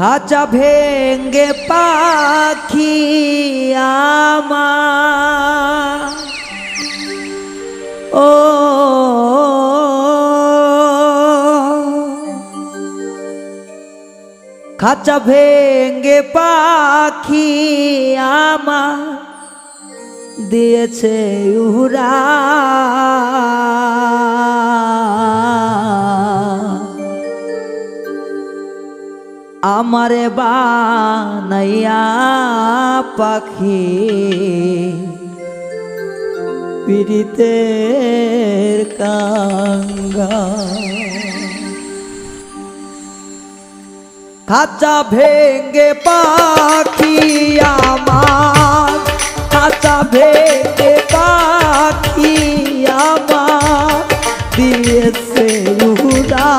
খাঁচা ভেঙ্গে পাখি আমার ও খাঁচা ভেঙ্গে পাখি আমার দিয়েছে উড়া আমারে বানাইয়া পাখি পীড়িতের কাঙ্গা খাঁচা ভেঙ্গে পাখি আমার খাঁচা ভেঙ্গে পাখি আমার দিয়েছে উড়া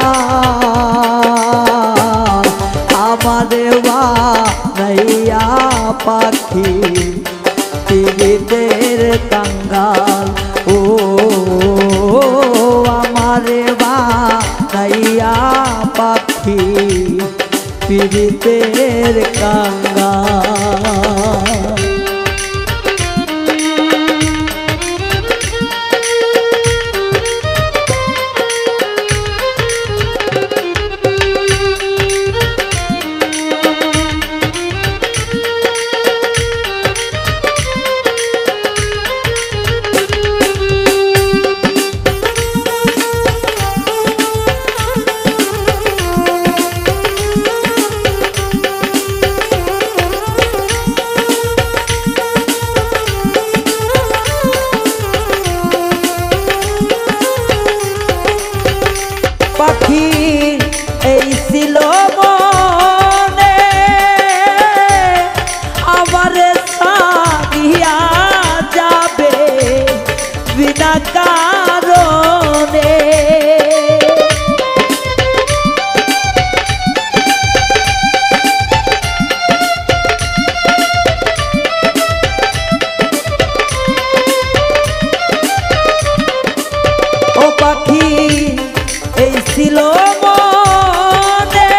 আমারে বানাইয়া পাখি পীড়িতের কাঙ্গাল ও আমারে বানাইয়া পাখি পীড়িতের কাঙ্গাল পাখির এই ছিল মনে আবার সারিয়া যাবে বিনা কারণে ও পাখি এই ছিল মনে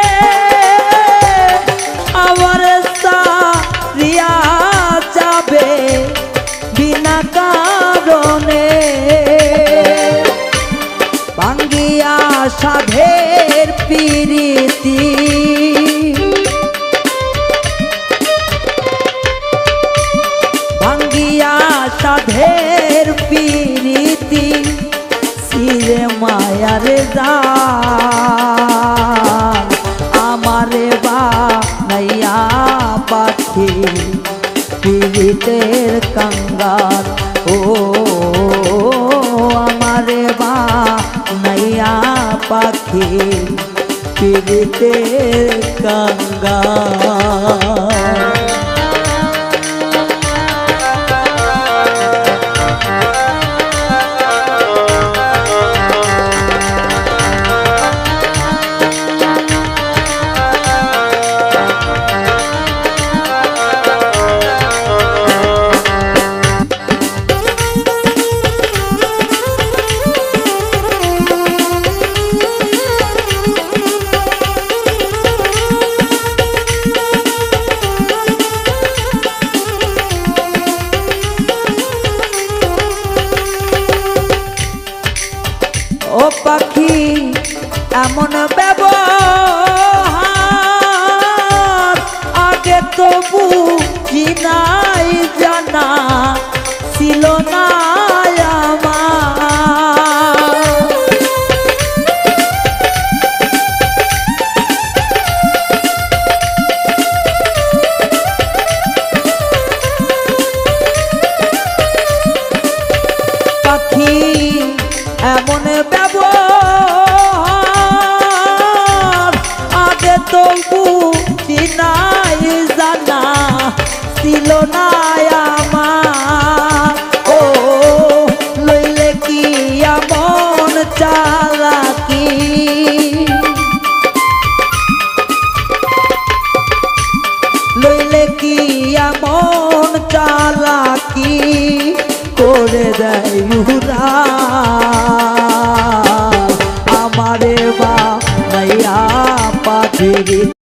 আমার সারিয়া যাবে বিনা কারণে ভাঙ্গিয়া সাধের প্রীতি ভাঙ্গিয়া সাধের প্রীতি রে মায়ার জান আমারে বানাইয়া পাখি পীড়িতের কাঙ্গাল ও আমারে বানাইয়া পাখি পীড়িতের কাঙ্গাল ও পাখি এমন ব্যবহার আগে তো বুঝি নাই জানা ছিল না আমার পাখি এমন ব্যবহার আগে তো বুঝি নাই জানা ছিল না আমার ও লইলে কি এমন চালাকি লইলে কি এমন চালাকি করে দেয় আমারে বানাইয়া পাখি